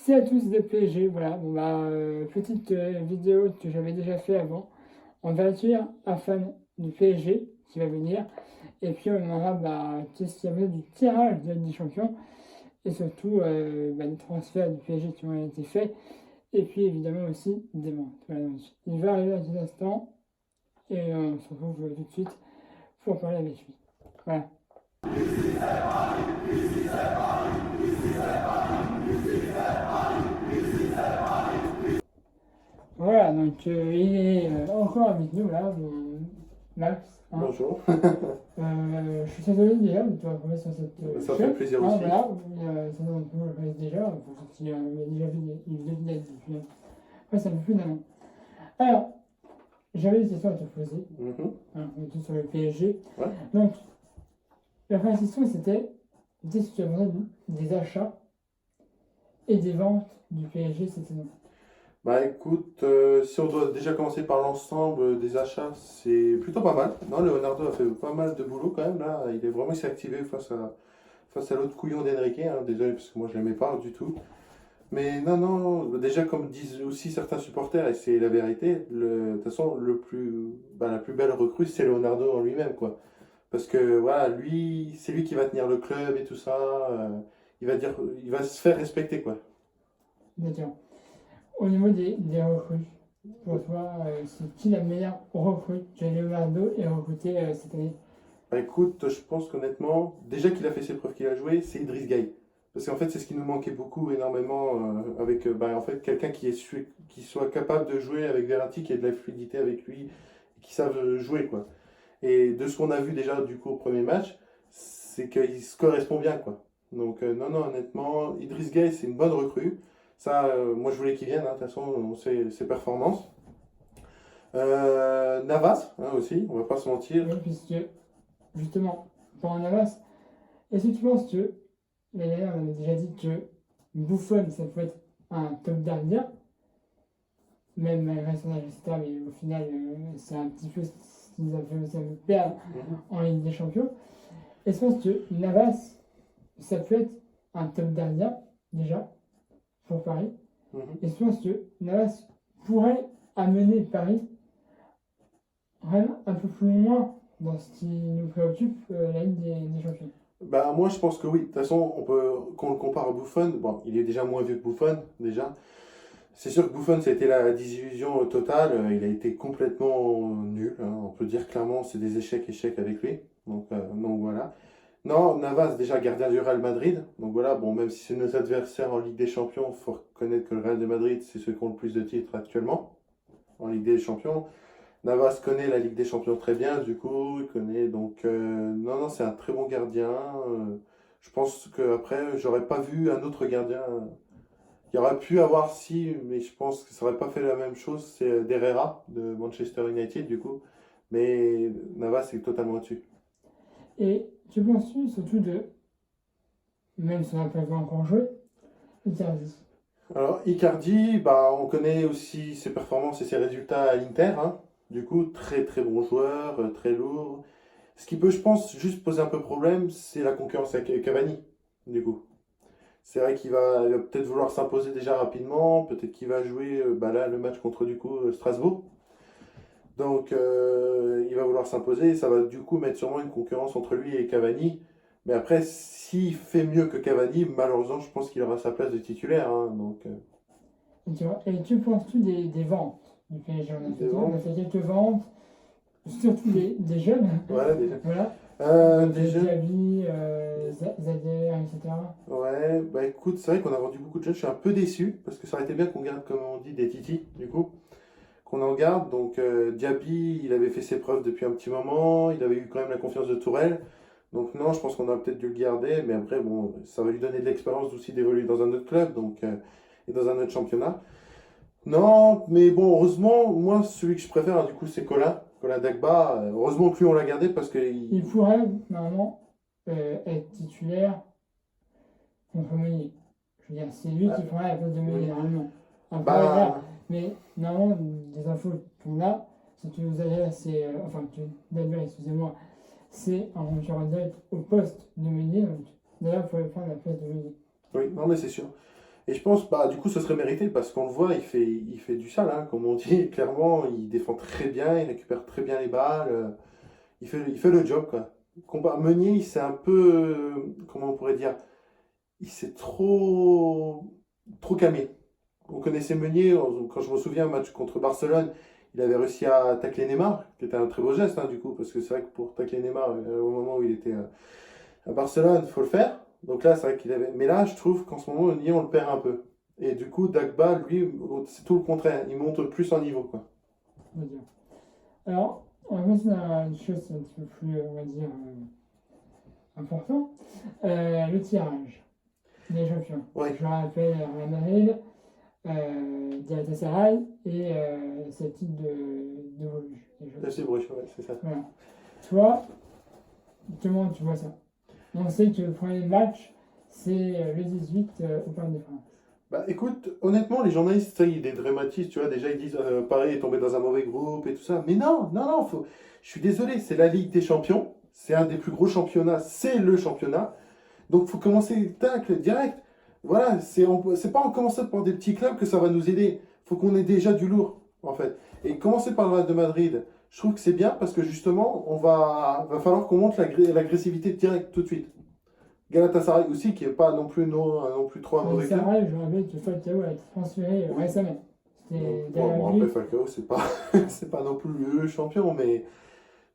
merci à tous de PSG. Voilà, bon, petite vidéo que j'avais déjà fait avant. On va accueillir un fan du PSG qui va venir. Et puis on aura qu'est-ce qu'il y avait du tirage de la Ligue des Champions. Et surtout des transferts du PSG qui ont été faits. Et puis évidemment aussi des ventes. Voilà, donc, il va arriver à cet instant. Et on se retrouve tout de suite pour parler avec lui. Voilà. Voilà, donc il est encore avec nous là, Max. Hein. Bonjour. Je suis désolé déjà de te retrouver sur cette Ça chaîne. fait plaisir aussi. Voilà, ça on peut le connaître déjà, pour ceux qui ont déjà vu des vidéos de Ned depuis. Après, ça fait plus d'un an. Alors, j'avais des questions à te poser. Hein, on était sur le PSG. Ouais. Donc, la première question c'était qu'est-ce que tu as besoin des achats et des ventes du PSG cette saison? Bah écoute, si on doit déjà commencer par l'ensemble des achats, c'est plutôt pas mal. Non, Leonardo a fait pas mal de boulot quand même là. Il s'est activé face à l'autre couillon d'Enrique. Hein. Désolé parce que moi je l'aimais pas du tout. Mais non, non, déjà comme disent aussi certains supporters, et c'est la vérité, de toute façon, la plus belle recrue, c'est Leonardo en lui-même, quoi. Parce que voilà, lui, c'est lui qui va tenir le club et tout ça. Il va se faire respecter, quoi. D'accord. Au niveau des recrues, pour toi, c'est qui la meilleure recrue que Leonardo ait recruté cette année? Bah écoute, je pense qu'honnêtement, déjà qu'il a fait ses preuves qu'il a joué, c'est Idriss Gueye. Parce qu'en fait, c'est ce qui nous manquait beaucoup, énormément, avec en fait, quelqu'un qui soit capable de jouer avec Verratti, qui ait de la fluidité avec lui, et qui savent jouer, quoi. Et de ce qu'on a vu déjà, du coup, au premier match, c'est qu'il se correspond bien, quoi. Donc, non, non, honnêtement, Idriss Gueye, c'est une bonne recrue. Ça, moi, je voulais qu'il vienne, hein, de toute façon, on sait ses performances. Navas, hein, aussi, on va pas se mentir. Oui, puisque justement, pour Navas, est-ce que tu penses que, d'ailleurs, on avait déjà dit que Buffon, ça peut être un top gardien, même malgré son âge, etc., mais au final, c'est un petit peu ce qui nous a fait ça nous perdre en Ligue des Champions. Est-ce que tu penses que Navas, ça peut être un top gardien, déjà, pour Paris? Et je pense que Navas pourrait amener Paris vraiment un peu plus loin dans ce qui nous préoccupe, la Ligue des Champions. Bah, moi, je pense que oui. De toute façon, qu'on le compare à Buffon, bon, il est déjà moins vieux que Buffon, déjà. C'est sûr que Buffon, ça a été la désillusion totale. Il a été complètement nul, hein. On peut dire clairement, c'est des échecs avec lui. Donc voilà. Non, Navas, déjà gardien du Real Madrid. Donc voilà, bon, même si c'est nos adversaires en Ligue des Champions, il faut reconnaître que le Real de Madrid, c'est ceux qui ont le plus de titres actuellement en Ligue des Champions. Navas connaît la Ligue des Champions très bien, du coup, il connaît. Donc, non, non, c'est un très bon gardien. Je pense qu'après, j'aurais pas vu un autre gardien. Il y aurait pu avoir si, mais je pense que ça aurait pas fait la même chose. C'est Herrera de Manchester United, du coup. Mais Navas est totalement au-dessus. Et tu penses surtout même si on n'a pas encore joué, Icardi? Alors, Icardi, bah, on connaît aussi ses performances et ses résultats à l'Inter, hein. Du coup, très très bon joueur, très lourd. Ce qui peut, je pense, juste poser un peu problème, c'est la concurrence avec Cavani, du coup. C'est vrai il va peut-être vouloir s'imposer déjà rapidement, peut-être qu'il va jouer là, le match contre du coup Strasbourg. Donc il va vouloir s'imposer, et ça va du coup mettre sûrement une concurrence entre lui et Cavani. Mais après, s'il fait mieux que Cavani, malheureusement, je pense qu'il aura sa place de titulaire, hein. Et tu penses-tu des ventes du PSG? Des On a ventes. fait quelques ventes, surtout des jeunes. Voilà, déjà. Voilà. Des jeunes. Diaby, Zader, etc. Ouais, bah écoute, c'est vrai qu'on a vendu beaucoup de jeunes. Je suis un peu déçu parce que ça aurait été bien qu'on garde, comme on dit, des titis, du coup, qu'on en garde. Donc, Diaby, il avait fait ses preuves depuis un petit moment. Il avait eu quand même la confiance de Tourelle. Donc, non, je pense qu'on a peut-être dû le garder. Mais après, bon, ça va lui donner de l'expérience aussi d'évoluer dans un autre club et dans un autre championnat. Non, mais bon, heureusement, moi, celui que je préfère, hein, du coup, c'est Colin. Colin Dagba. Heureusement que lui, on l'a gardé parce que. Il pourrait, normalement, être titulaire contre Meunier. Je veux dire, c'est lui qui prendra la place de Meunier, Oui. normalement. Après, Bah, voilà. Mais normalement, des infos qu'on a, c'est que Zader, excusez-moi, c'est un concurrent direct au poste de Meunier. Donc, d'ailleurs, il pourrait prendre la place de Meunier. oui, non, mais c'est sûr. Et je pense, bah, du coup, ce serait mérité parce qu'on le voit, il fait du sale, hein, comme on dit, clairement. Il défend très bien, il récupère très bien les balles. Il fait le job, quoi. Meunier, il s'est un peu, comment on pourrait dire, il s'est trop camé. On connaissait Meunier, quand je me souviens, un match contre Barcelone, il avait réussi à tacler Neymar, qui était un très beau geste, hein, du coup, parce que c'est vrai que pour tacler Neymar, au moment où il était à Barcelone, il faut le faire. Donc là, c'est vrai qu'il avait. Mais là, je trouve qu'en ce moment, Meunier, on le perd un peu. Et du coup, Dagba, lui, c'est tout le contraire. Il monte plus en niveau, quoi. on va dire. Alors, on va passer à une chose un petit peu plus, on va dire, important. Le tirage des champions. Ouais, Je rappelle Real Madrid, Galatasaray et ce titre de Bruges. c'est Bruges, ouais, c'est ça. Voilà. Toi, comment tu vois ça? On sait que le premier match, c'est le 18 au Parc des Princes. Bah écoute, honnêtement, les journalistes, ça, ils dédramatisent, tu vois, déjà ils disent Paris est tombé dans un mauvais groupe et tout ça. Mais non, non, non, je suis désolé, c'est la Ligue des Champions, c'est un des plus gros championnats, c'est le championnat. Donc il faut commencer tacle, direct. Voilà, c'est pas en commençant par des petits clubs que ça va nous aider. Il faut qu'on ait déjà du lourd, en fait. Et commencer par le Real de Madrid, je trouve que c'est bien parce que justement, va falloir qu'on monte l'agressivité direct tout de suite. Galatasaray aussi, qui n'est pas non plus, non plus trop un mauvais club. Galatasaray, je rappelle que Falcao a été transféré récemment. C'était Bon, dernière après, minute. Falcao, c'est pas, c'est pas non plus le champion, mais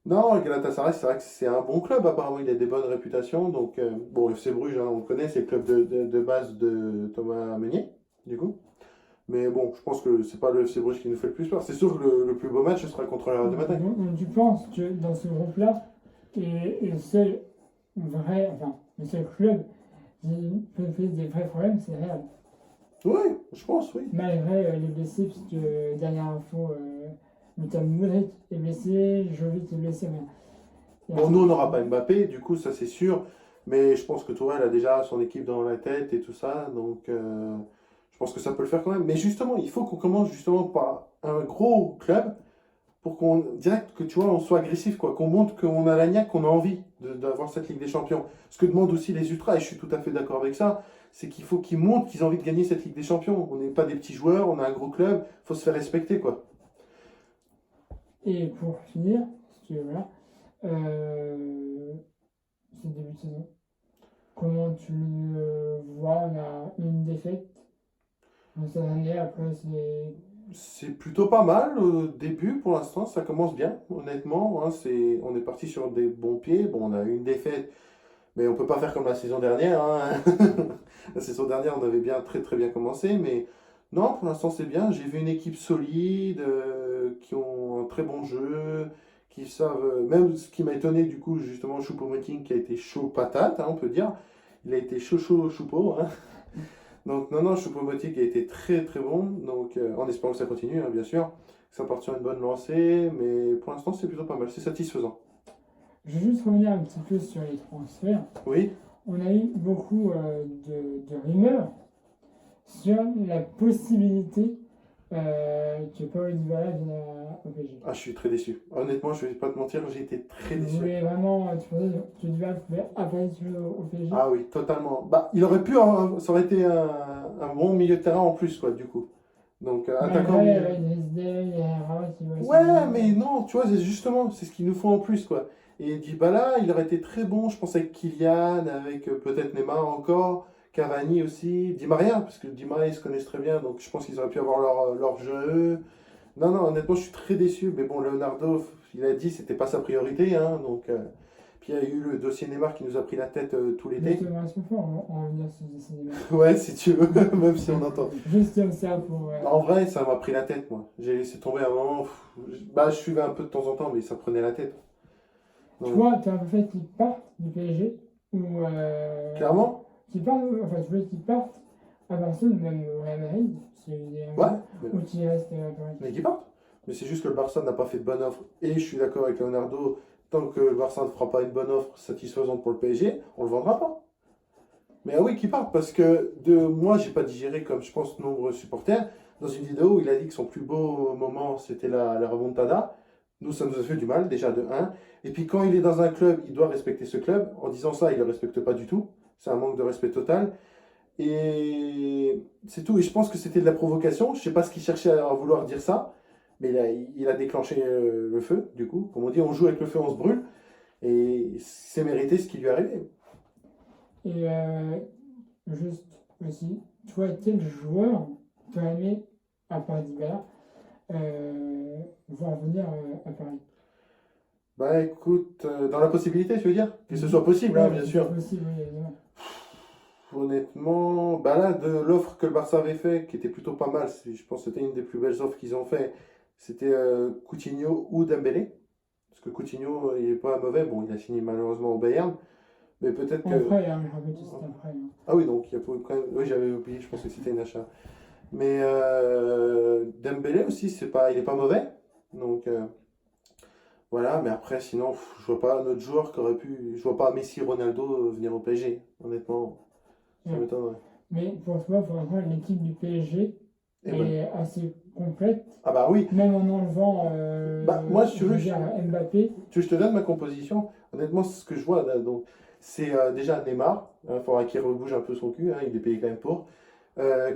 non, Galatasaray, c'est vrai que c'est un bon club, apparemment, il a des bonnes réputations. Donc, bon, FC Bruges, hein, on le connaît, c'est le club de base de Thomas Meunier, du coup. Mais bon, je pense que c'est pas le FC Bruges qui nous fait le plus peur. C'est sûr que le plus beau match ce sera contre le Real de Madrid. Donc, tu penses que dans ce groupe-là, et le seul vrai, enfin, le seul club qui peut poser des vrais problèmes, c'est Real. Oui, je pense, oui. Malgré les blessés, puisque dernière info, notamment Modric est blessé, Jovic est blessé, mais Bon, nous, on n'aura pas Mbappé, du coup, ça c'est sûr. Mais je pense que Tourelle a déjà son équipe dans la tête et tout ça. Donc, je pense que ça peut le faire quand même. Mais justement, il faut qu'on commence justement par un gros club pour qu'on direct que tu vois on soit agressif quoi, qu'on montre qu'on a la niaque, qu'on a envie d'avoir cette Ligue des Champions. Ce que demandent aussi les ultras et je suis tout à fait d'accord avec ça, c'est qu'il faut qu'ils montrent qu'ils ont envie de gagner cette Ligue des Champions. On n'est pas des petits joueurs, on a un gros club, faut se faire respecter quoi. Et pour finir, parce que voilà, c'est le début de saison. Comment tu le vois? On a une défaite cette année, après c'est. C'est plutôt pas mal au début pour l'instant, ça commence bien honnêtement. Hein, on est parti sur des bons pieds. Bon, on a eu une défaite, mais on peut pas faire comme la saison dernière. Hein. La saison dernière, on avait bien très très bien commencé, mais non, pour l'instant c'est bien. J'ai vu une équipe solide, qui ont un très bon jeu, qui savent. Même ce qui m'a étonné du coup, justement, Choupo-Moting qui a été chaud patate, hein, on peut dire. Il a été chaud choupo. Hein. Donc non, non, Choupo-Moting a été très très bon. Donc en espérant que ça continue, hein, bien sûr. Que ça parte sur une bonne lancée, mais pour l'instant c'est plutôt pas mal, c'est satisfaisant. Je vais juste revenir un petit peu sur les transferts. Oui. On a eu beaucoup de rumeurs sur la possibilité que Paulo Dybala vienne au PSG. Ah, je suis très déçu. Honnêtement, je vais pas te mentir, j'ai été très Vous déçu. voulez vraiment, tu pensais que Dybala pouvait apparaître au PSG? Ah oui, totalement. Bah, il aurait pu, ça aurait été un bon milieu de terrain en plus, quoi, du coup. Donc, attaquant Malgré milieu. Idriss Gueye et Raoult qui vont Ouais, mais non, tu vois, c'est justement, c'est ce qu'il nous faut en plus, quoi. Et Dybala, il aurait été très bon, je pense, avec Kylian, avec peut-être Neymar encore, Cavani aussi, Di Maria, parce que Di Maria, ils se connaissent très bien, donc je pense qu'ils auraient pu avoir leur jeu. Non, non, honnêtement, je suis très déçu, mais bon, Leonardo, il a dit, c'était pas sa priorité, hein, donc. Puis il y a eu le dossier Neymar qui nous a pris la tête tout l'été. Justement, est-ce qu'on peut en revenir sur le cinéma? Ouais, si tu veux, même si on entend. Juste comme ça pour. En vrai, ça m'a pris la tête, moi. J'ai laissé tomber à un moment. Bah, je suivais un peu de temps en temps, mais ça prenait la tête. Donc, Toi, tu as un fait qu'ils partent du PSG ou. clairement, Qu'ils partent, enfin, tu veux qu'ils partent à Barcelone, même au Real Madrid, s'il y a eu des ouais, ou qu'ils restent à Paris. mais qui partent. Mais c'est juste que le Barça n'a pas fait de bonne offre. Et je suis d'accord avec Leonardo, tant que le Barça ne fera pas une bonne offre satisfaisante pour le PSG, on le vendra pas. Mais ah oui, qui partent, parce que moi, j'ai pas digéré, comme je pense nombreux supporters, dans une vidéo où il a dit que son plus beau moment, c'était la remontada. Nous, ça nous a fait du mal, déjà de un. Et puis quand il est dans un club, il doit respecter ce club. En disant ça, il ne le respecte pas du tout. C'est un manque de respect total. Et c'est tout. Et je pense que c'était de la provocation. Je sais pas ce qu'il cherchait à vouloir dire ça. Mais il a déclenché le feu, du coup. Comme on dit, on joue avec le feu, on se brûle. Et c'est mérité ce qui lui est arrivé. Et juste aussi, toi, quel joueur t'aurais aimé à Paris d'hiver voir venir à Paris? Bah écoute, dans la possibilité, tu veux dire? Que ce soit possible, hein, Ouais, bien si sûr. c'est possible, oui, évidemment. Honnêtement, bah là, de l'offre que le Barça avait fait, qui était plutôt pas mal, je pense que c'était une des plus belles offres qu'ils ont fait, c'était Coutinho ou Dembélé. Parce que Coutinho, il est pas mauvais. Bon, il a signé malheureusement au Bayern, mais peut-être En que... prêt, hein, je rappelle que c'était un prêt. Hein. Ah oui, donc il y a quand même... Oui, j'avais oublié, je pensais que c'était une achat. Mais Dembélé aussi, il est pas mauvais. Donc voilà, mais après, sinon, je vois pas un autre joueur qui aurait pu... Je vois pas Messi, Ronaldo venir au PSG, honnêtement. Ça Ouais. m'étonnerait. Mais pour toi, pour l'instant, l'équipe du PSG Et ben, est assez complète, ah bah oui, même en enlevant bah moi, si tu je veux, veux dire, Mbappé. je te donne ma composition. Honnêtement, c'est ce que je vois là, donc, c'est déjà Neymar. Il faudra qu'il rebouge un peu son cul, hein, il est payé quand même pour.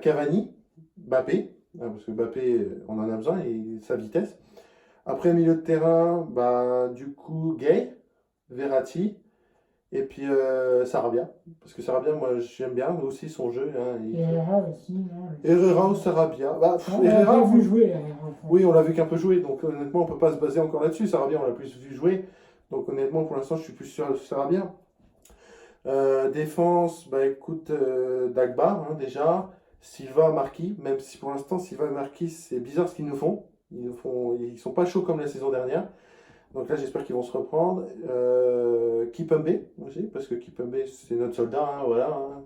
Cavani, Mbappé, parce que Mbappé, on en a besoin, et sa vitesse. Après, milieu de terrain, bah, du coup, Gay, Verratti, et puis Sarabia. Parce que Sarabia, moi, j'aime bien aussi son jeu. Hein, Et Herrera aussi, non? Herrera ou Sarabia. Bah, On l'a Herrera, pas vu jouer, Herrera. oui, on l'a vu qu'un peu jouer, donc honnêtement, on peut pas se baser encore là-dessus. Sarabia, on l'a plus vu jouer. Donc honnêtement, pour l'instant, je suis plus sûr de Sarabia. Défense, bah écoute, Dagba, hein, déjà. Silva, Marquis, même si pour l'instant, Silva et Marquis, c'est bizarre ce qu'ils nous font. Ils sont pas chauds comme la saison dernière. Donc là, j'espère qu'ils vont se reprendre. Kipembe aussi, parce que Kipembe, c'est notre soldat, hein, voilà. Hein.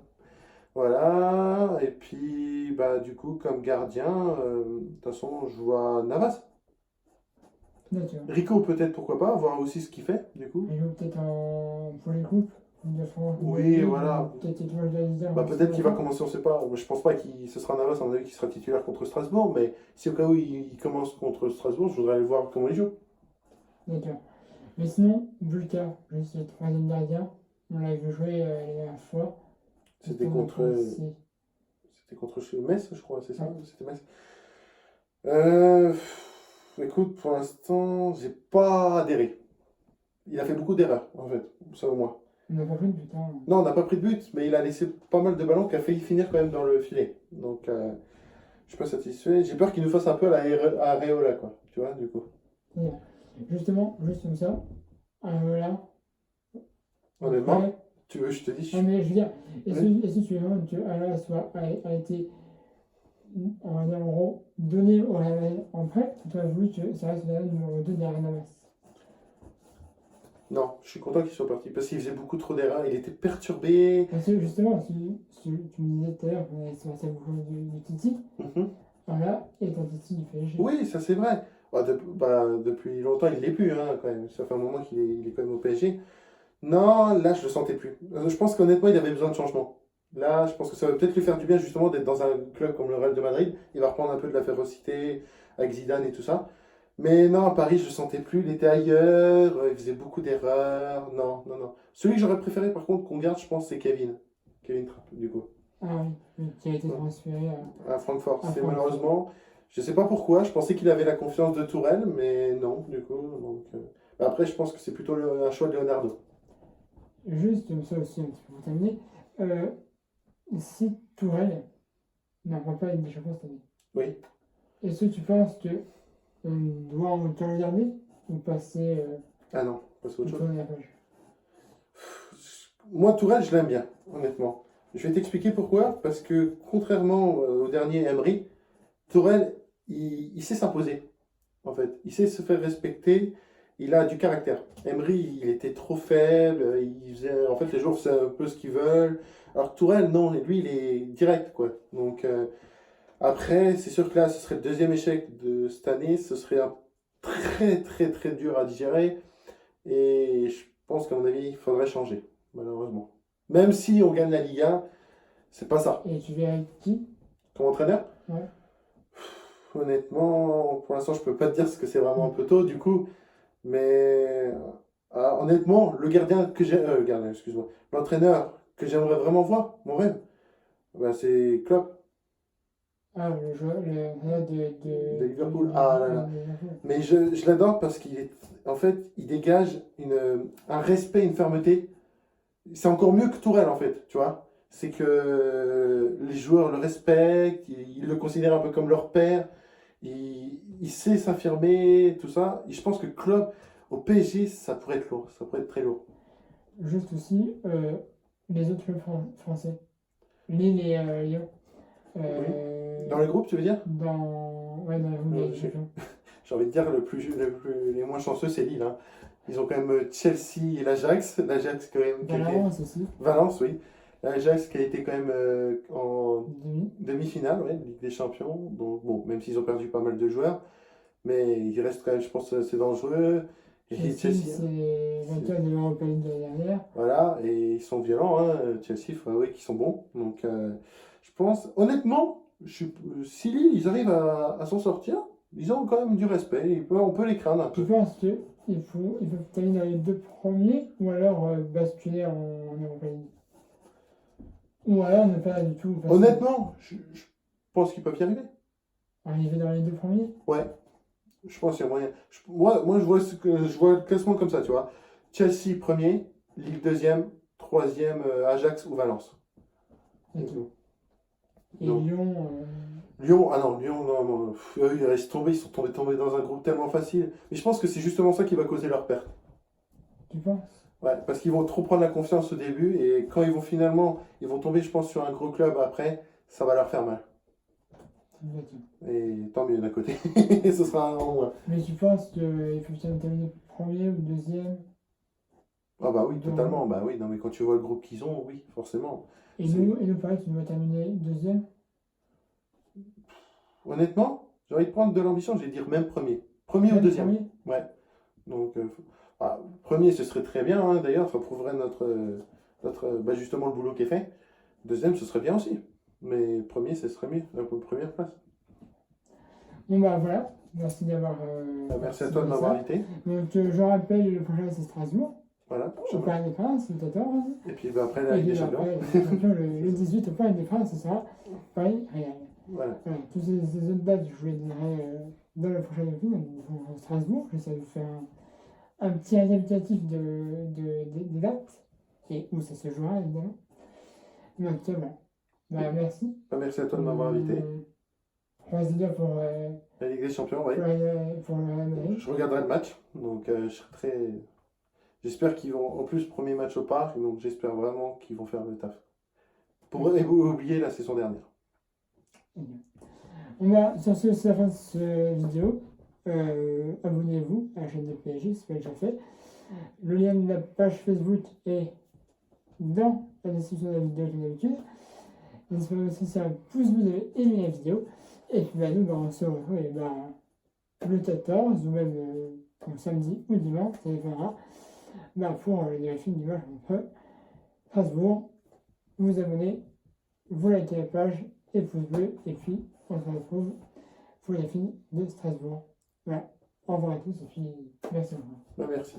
Voilà. Et puis, bah, du coup, comme gardien, de toute façon, je vois Navas. D'accord. Rico, peut-être, pourquoi pas, voir aussi ce qu'il fait, du coup. Il joue peut-être pour les coupes de France. Oui, voilà. Peut-être étoile de la Ligue 1, Bah, peut-être qu'il va commencer, on sait pas. Je pense pas qu'il ce sera Navas, à mon avis, qui sera titulaire contre Strasbourg, mais si au cas où il commence contre Strasbourg, je voudrais aller voir comment il joue. D'accord. Mais sinon, Bulka, juste le troisième gardien, on l'a vu jouer la dernière fois. C'était contre Metz, je crois, c'est ça? Ouais. C'était Metz. Euh, Écoute, pour l'instant, j'ai pas adhéré. Il a fait beaucoup d'erreurs, en fait, selon moi. On n'a pas pris de but. Hein. Non, on n'a pas pris de but, mais il a laissé pas mal de ballons qui a failli finir quand même dans le filet. Donc, je suis pas satisfait. J'ai peur qu'il nous fasse un peu à la Areola, quoi. Tu vois, du coup. Et, justement, juste comme ça, là, Honnêtement, après, tu veux, je te dis. non, mais je veux dire, Oui. est-ce que tu veux vraiment que Ala a été, on va dire en gros, donné au Real en prêt, ou tu as voulu que ça reste le Real numéro 2 derrière Navas? Non, je suis content qu'il soit parti parce qu'il faisait beaucoup trop d'erreurs. Il était perturbé. Parce que justement, tu me disais tout à l'heure qu'on allait se passer beaucoup du Titi, Mhm. voilà, et ton Titi du PSG. Oui, ça c'est vrai. Depuis longtemps, il l'est plus, hein, quand même. Ça fait un moment il est quand même au PSG. Non, là, je le sentais plus. Je pense qu'honnêtement, il avait besoin de changement. Là, je pense que ça va peut-être lui faire du bien, justement, d'être dans un club comme le Real de Madrid. Il va reprendre un peu de la férocité avec Zidane et tout ça. Mais non, à Paris, je le sentais plus. Il était ailleurs, il faisait beaucoup d'erreurs. Non, non, non. Celui que j'aurais préféré, par contre, qu'on garde, je pense, c'est Kevin. Kevin Trapp, du coup. Ah oui, oui, qui a été transféré À Francfort. à C'est Francfort. malheureusement, je sais pas pourquoi, je pensais qu'il avait la confiance de Tourelle, mais non, du coup. Donc, après, je pense que c'est plutôt un choix de Leonardo. Juste comme ça aussi, un petit peu pour terminer, euh, si Tourelle n'apprend pas une des champions cette année, Oui. est-ce que tu penses que on doit encore le garder ou passer Ah non, pas autre ou chose. tourner la page? Moi, Tourelle, je l'aime bien, honnêtement. Je vais t'expliquer pourquoi. Parce que, contrairement au dernier Emery, Tourelle, il sait s'imposer, en fait. Il sait se faire respecter. Il a du caractère. Emery, il était trop faible. En fait, les joueurs faisaient un peu ce qu'ils veulent. Alors que Tourelle, non, lui, il est direct, quoi. Donc, après, c'est sûr que là, ce serait le deuxième échec de cette année. Ce serait un très, très, très dur à digérer. Et je pense qu'à mon avis, il faudrait changer, malheureusement. Même si on gagne la Liga, c'est pas ça. Et tu verrais qui? Comme entraîneur, Ouais. honnêtement, pour l'instant, je peux pas te dire parce que c'est vraiment un peu tôt, du coup. Mais honnêtement, le gardien que j'ai, excuse-moi, l'entraîneur que j'aimerais vraiment voir, mon rêve, Bah, c'est Klopp Ah, le joueur de Liverpool. Ah là là. de Liverpool. Mais je l'adore parce qu'il est. En fait, il dégage un respect, une fermeté. C'est encore mieux que Tourelle, en fait, tu vois. C'est que les joueurs le respectent, ils le considèrent un peu comme leur père. Il sait s'affirmer, tout ça. Et je pense que Klopp, au PSG, ça pourrait être lourd. Ça pourrait être très lourd. Juste aussi, les autres clubs français. Lille et Lyon. Dans le groupe, tu veux dire? Ouais, dans la Ligue Ouais, des Champions. J'ai envie de dire les moins chanceux, c'est Lille, hein. Ils ont quand même Chelsea et l'Ajax. L'Ajax, quand même. Valence aussi. Valence, oui. L'Ajax qui a été quand même en Demi. demi-finale, ouais, de Ligue des Champions. Donc, bon, même s'ils ont perdu pas mal de joueurs. Mais il reste quand même, je pense, c'est dangereux. Et Chelsea, Chelsea, hein, c'est vainqueur de l'Europa League de l'année dernière. voilà, et ils sont violents, hein. Chelsea, il faut avouer qu'ils sont bons. Donc, je pense, honnêtement, si Lille, ils arrivent à s'en sortir, ils ont quand même du respect. On peut les craindre un Tu peu. penses qu'ils faut terminer dans les deux premiers ou alors basculer en Europa League? Ou alors ne pas du tout passer, Honnêtement, je pense qu'ils peuvent y arriver. arriver dans les deux premiers? Ouais, je pense qu'il y a moyen. Moi, je vois le classement comme ça, tu vois. Chelsea premier, Lille deuxième, troisième Ajax ou Valence. Et tout. Et Donc, Lyon, Lyon, ah non, Lyon, non, non, eux, ils restent tombés, ils sont tombés dans un groupe tellement facile. Mais je pense que c'est justement ça qui va causer leur perte. tu penses? Ouais, parce qu'ils vont trop prendre la confiance au début et quand ils vont tomber, je pense, sur un gros club après, ça va leur faire mal. Et tant mieux d'un côté, ce sera un en moins. Mais tu penses qu'il faut terminer premier ou deuxième? Ah bah oui, dans- totalement, bah oui, non mais quand tu vois le groupe qu'ils ont, oui, forcément. C'est- Et nous, pareil, tu dois terminer deuxième? Honnêtement, j'ai envie de prendre de l'ambition, je vais dire même premier. Premier ou Même deuxième. premier? Ouais. Donc, premier, ce serait très bien, hein, d'ailleurs, ça prouverait bah, justement le boulot qui est fait. Deuxième, ce serait bien aussi. Mais premier, ce serait mieux, la première place. Bon bah voilà, merci d'avoir. Bah, merci à toi de participé à m'avoir ça. invité. Donc je rappelle, le prochain c'est Strasbourg, Voilà. au Parc des Princes, le 14. Et puis bah, après la Et Ligue des puis Champions. après, la Ligue des Champions, le 18 au Parc des Princes, ce sera Paris-Real. Voilà. Voilà, toutes ces autres dates, je vous les donnerai dans le prochain épisode, donc pour Strasbourg. J'essaie de vous faire un petit récapitulatif des dates et où ça se jouera évidemment. Mais en tout cas, voilà. Bah, merci. Bah, merci à toi de m'avoir invité. Croise les doigts pour La Ligue des Champions, oui. pour le Real Madrid. Je regarderai le match. Donc, je serai très. J'espère qu'ils vont. En plus, premier match au parc. Donc, j'espère vraiment qu'ils vont faire le taf. Pour oublier la saison dernière. On va, sur ce, c'est la fin de cette vidéo. Abonnez-vous à la chaîne de PSG, c'est pas déjà fait. Le lien de la page Facebook est dans la description de la vidéo comme d'habitude. N'hésitez pas aussi à un pouce bleu si vous avez aimé la vidéo. Et puis bah, nous, bah, on se retrouve le 14 ou même samedi ou dimanche, ça dépendra, pour le débriefing du match entre Strasbourg. Vous abonnez, vous likez la page et pouce bleu. Et puis on se retrouve pour la fin de Strasbourg. Voilà. Au revoir à tous et puis merci beaucoup. Bah, merci.